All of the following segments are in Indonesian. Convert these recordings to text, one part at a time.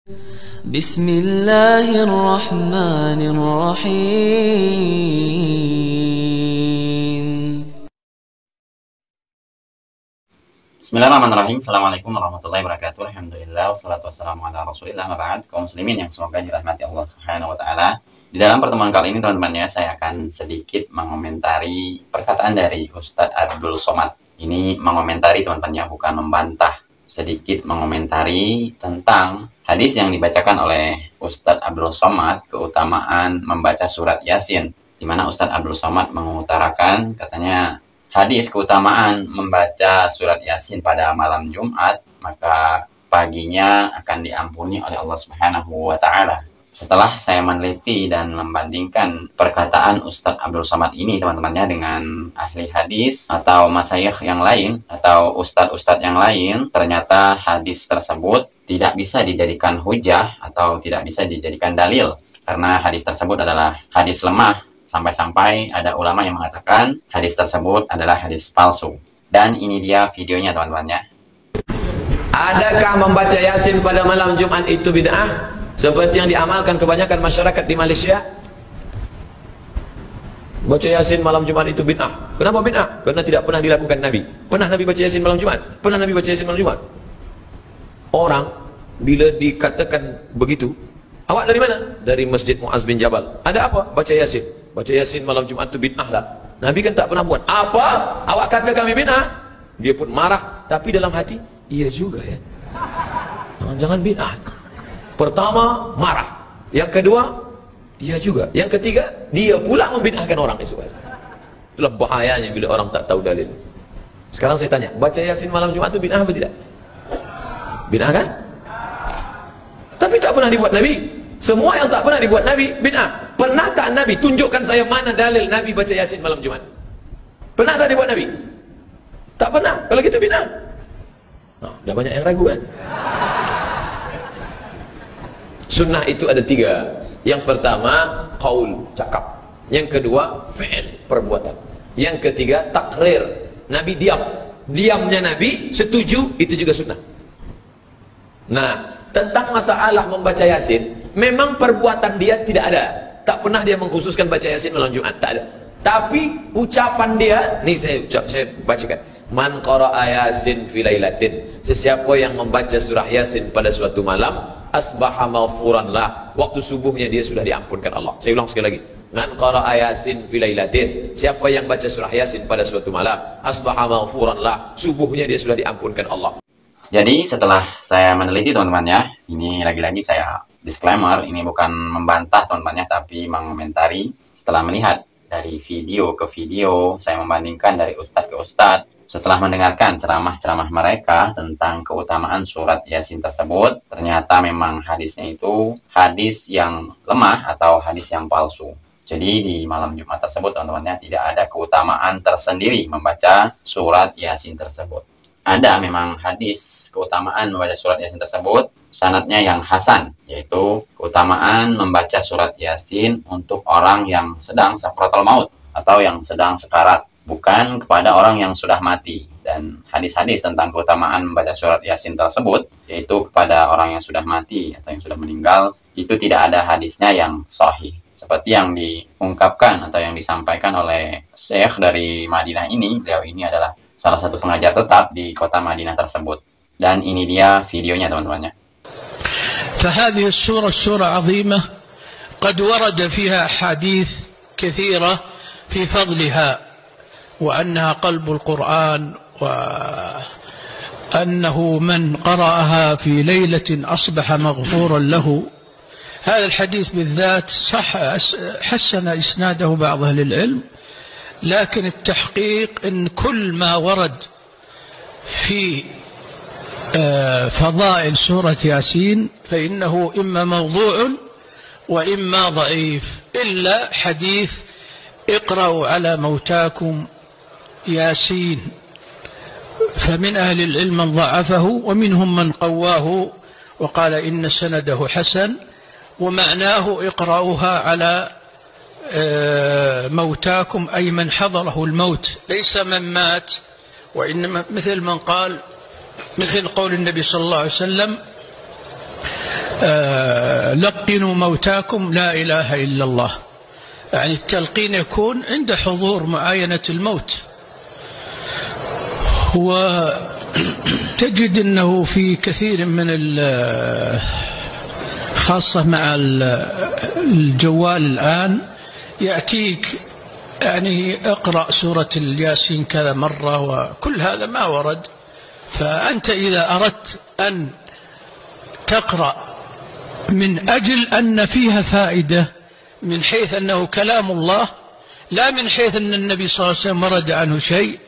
بسم الله الرحمن الرحيم. Bismillahirrahmanirrahim. Assalamualaikum warahmatullahi wabarakatuh. Alhamdulillah, wassalatu wassalamu ala rasulillah, ma'ba'ad. Kaum muslimin yang semoga dirahmati Allah subhanahu wa ta'ala. Di dalam pertemuan kali ini teman-teman ya, saya akan sedikit mengomentari perkataan dari Ustadz Abdul Somad. Ini mengomentari teman-teman ya, bukan membantah. Sedikit mengomentari tentang hadis yang dibacakan oleh Ustadz Abdul Somad, keutamaan membaca surat Yasin, di mana Ustadz Abdul Somad mengutarakan katanya hadis keutamaan membaca surat Yasin pada malam Jumat, maka paginya akan diampuni oleh Allah Subhanahu wa taala. Setelah saya meneliti dan membandingkan perkataan Ustadz Abdul Somad ini teman-temannya dengan ahli hadis atau masyayikh yang lain atau ustadz-ustadz yang lain, ternyata hadis tersebut tidak bisa dijadikan hujah atau tidak bisa dijadikan dalil karena hadis tersebut adalah hadis lemah, sampai-sampai ada ulama yang mengatakan hadis tersebut adalah hadis palsu. Dan ini dia videonya teman-teman ya. Adakah membaca Yasin pada malam Jumat itu bid'ah? Seperti yang diamalkan kebanyakan masyarakat di Malaysia. Baca Yasin malam Jumat itu bid'ah. Kenapa bid'ah? Karena tidak pernah dilakukan Nabi. Pernah Nabi baca Yasin malam Jumat? Pernah Nabi baca Yasin malam Jumat? Orang bila dikatakan begitu, awak dari mana? Dari Masjid Muaz bin Jabal. Ada apa? Baca Yasin. Baca Yasin malam Jumat itu bid'ah lah. Nabi kan tak pernah buat. Apa? Awak kata kami bid'ah? Dia pun marah, tapi dalam hati, iya juga ya. Jangan bid'ah. Pertama, marah. Yang kedua, dia juga. Yang ketiga, dia pula membid'ahkan orang esok hari. Itulah bahayanya bila orang tak tahu dalil. Sekarang saya tanya, baca Yasin malam Jumat itu bid'ah apa tidak? Bid'ah kan? Tapi tak pernah dibuat Nabi. Semua yang tak pernah dibuat Nabi, bid'ah. Pernah tak Nabi tunjukkan saya mana dalil Nabi baca Yasin malam Jumat? Pernah tak dibuat Nabi? Tak pernah. Kalau gitu bid'ah. Nah, dah banyak yang ragu kan? Sunnah itu ada 3. Yang pertama, qaul, cakap. Yang kedua, fi'il, perbuatan. Yang ketiga, takrir. Nabi diam. Diamnya Nabi, setuju, itu juga sunnah. Nah, tentang masalah membaca Yasin, memang perbuatan dia tidak ada. Tak pernah dia mengkhususkan baca Yasin malam Jumat, tak ada. Tapi ucapan dia, nih saya bacakan. Man qara'a Yasin fi lailatin. Sesiapa yang membaca surah Yasin pada suatu malam, asbaha maghfuran lah. Waktu subuhnya dia sudah diampunkan Allah. Saya ulang sekali lagi. Man qara'a Yasin fi lailatin. Siapa yang baca surah Yasin pada suatu malam, asbaha maghfuran lah. Subuhnya dia sudah diampunkan Allah. Jadi setelah saya meneliti teman-teman ya, ini lagi-lagi saya disclaimer, ini bukan membantah teman-temannya, tapi mengomentari. Setelah melihat dari video ke video, saya membandingkan dari ustadz ke ustadz. Setelah mendengarkan ceramah-ceramah mereka tentang keutamaan surat Yasin tersebut, ternyata memang hadisnya itu hadis yang lemah atau hadis yang palsu. Jadi di malam Jumat tersebut teman-temannya tidak ada keutamaan tersendiri membaca surat Yasin tersebut. Ada memang hadis keutamaan membaca surat Yasin tersebut, sanadnya yang hasan, yaitu keutamaan membaca surat Yasin untuk orang yang sedang sakratul maut atau yang sedang sekarat, bukan kepada orang yang sudah mati. Dan hadis-hadis tentang keutamaan membaca surat Yasin tersebut, yaitu kepada orang yang sudah mati atau yang sudah meninggal, itu tidak ada hadisnya yang sahih. Seperti yang diungkapkan atau yang disampaikan oleh Syekh dari Madinah ini, beliau ini adalah salah satu pengajar tetap di kota Madinah tersebut. Dan ini dia videonya teman-temannya. فهذه السورة سورة عظيمة قد ورد فيها أحاديث كثيرة في فضلها وأنها قلب القرآن وأنه من قرأها في ليلة أصبح مغفورا له. هذا الحديث بالذات صح حسن إسناده بعض أهل العلم، لكن التحقيق إن كل ما ورد في فضائل سورة ياسين فإنه إما موضوع وإما ضعيف، إلا حديث اقرأوا على موتاكم ياسين، فمن أهل العلم من ضعفه ومنهم من قواه وقال إن سنده حسن، ومعناه اقرأوها على موتاكم أي من حضره الموت، ليس من مات، وإنما مثل من قال مثل قول النبي صلى الله عليه وسلم لقنوا موتاكم لا إله إلا الله. يعني التلقين يكون عند حضور معاينة الموت. وتجد أنه في كثير من خاصة مع الجوال الآن يأتيك يعني اقرأ سورة الياسين كذا مرة، وكل هذا ما ورد. فأنت إذا أردت أن تقرأ من أجل أن فيها فائدة من حيث أنه كلام الله، لا من حيث أن النبي صلى الله عليه وسلم ورد عنه شيء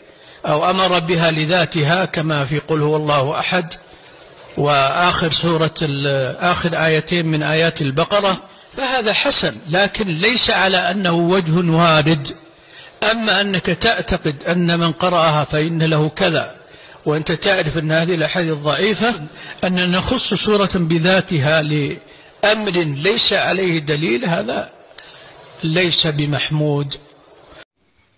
أو أمر بها لذاتها كما في قل هو الله أحد وآخر آخر آيتين من آيات البقرة، فهذا حسن، لكن ليس على أنه وجه وارد. أما أنك تعتقد أن من قرأها فإن له كذا، وأنت تعرف أن هذه الأحاديث ضعيفة، أن نخص سورة بذاتها لأمر ليس عليه دليل، هذا ليس بمحمود.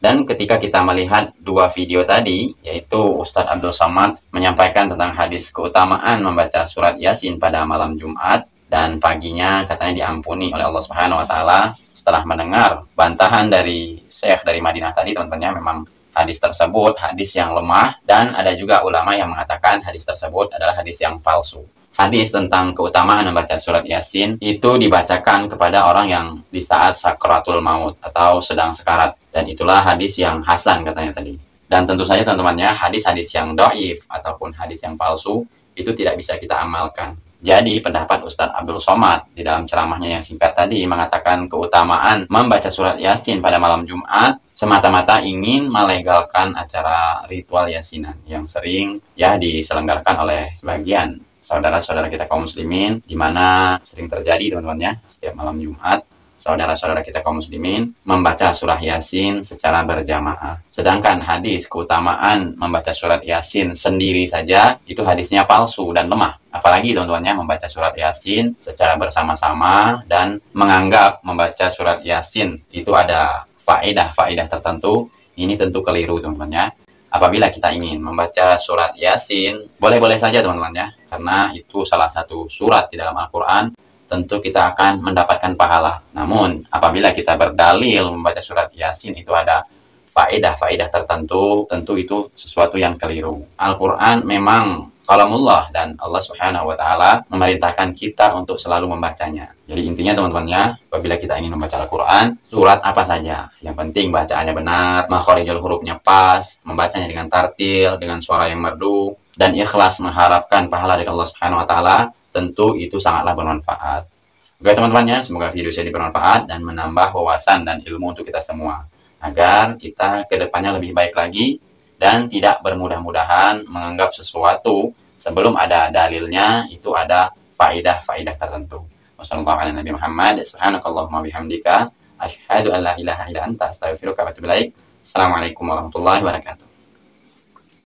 Dan ketika kita melihat dua video tadi, yaitu Ustadz Abdul Somad menyampaikan tentang hadis keutamaan membaca surat Yasin pada malam Jumat, dan paginya katanya diampuni oleh Allah Subhanahu wa Ta'ala. Setelah mendengar bantahan dari Syekh dari Madinah tadi, teman-temannya, memang hadis tersebut hadis yang lemah, dan ada juga ulama yang mengatakan hadis tersebut adalah hadis yang palsu. Hadis tentang keutamaan membaca surat Yasin itu dibacakan kepada orang yang di saat sakratul maut atau sedang sekarat, dan itulah hadis yang hasan katanya tadi. Dan tentu saja teman-temannya, hadis-hadis yang dhaif ataupun hadis yang palsu itu tidak bisa kita amalkan. Jadi pendapat Ustadz Abdul Somad di dalam ceramahnya yang singkat tadi mengatakan keutamaan membaca surat Yasin pada malam Jumat semata-mata ingin melegalkan acara ritual yasinan yang sering ya diselenggarakan oleh sebagian saudara-saudara kita kaum muslimin, di mana sering terjadi teman-teman ya, setiap malam Jumat saudara-saudara kita kaum muslimin membaca surah Yasin secara berjamaah. Sedangkan hadis keutamaan membaca surat Yasin sendiri saja itu hadisnya palsu dan lemah. Apalagi teman-temannya membaca surat Yasin secara bersama-sama dan menganggap membaca surat Yasin itu ada faedah tertentu, ini tentu keliru teman-temannya. Apabila kita ingin membaca surat Yasin, boleh-boleh saja teman-teman ya, karena itu salah satu surat di dalam Al-Quran, tentu kita akan mendapatkan pahala. Namun, apabila kita berdalil membaca surat Yasin itu ada faedah tertentu, tentu itu sesuatu yang keliru. Al-Quran memang kalamullah, dan Allah Subhanahu wa Ta'ala memerintahkan kita untuk selalu membacanya. Jadi intinya teman-temannya, apabila kita ingin membaca Al-Quran, surat apa saja, yang penting bacaannya benar, makharijul hurufnya pas, membacanya dengan tartil, dengan suara yang merdu, dan ikhlas mengharapkan pahala dari Allah Subhanahu wa Ta'ala, tentu itu sangatlah bermanfaat. Oke teman-temannya, semoga video saya bermanfaat dan menambah wawasan dan ilmu untuk kita semua, agar kita ke depannya lebih baik lagi dan tidak bermudah-mudahan menganggap sesuatu sebelum ada dalilnya itu ada faedah tertentu. Wassalamualaikum warahmatullahi wabarakatuh. Subhanakallahumma bihamdika asyhadu an la ilaha illa anta astaghfiruka wa atubu ilaik. Assalamualaikum warahmatullahi wabarakatuh.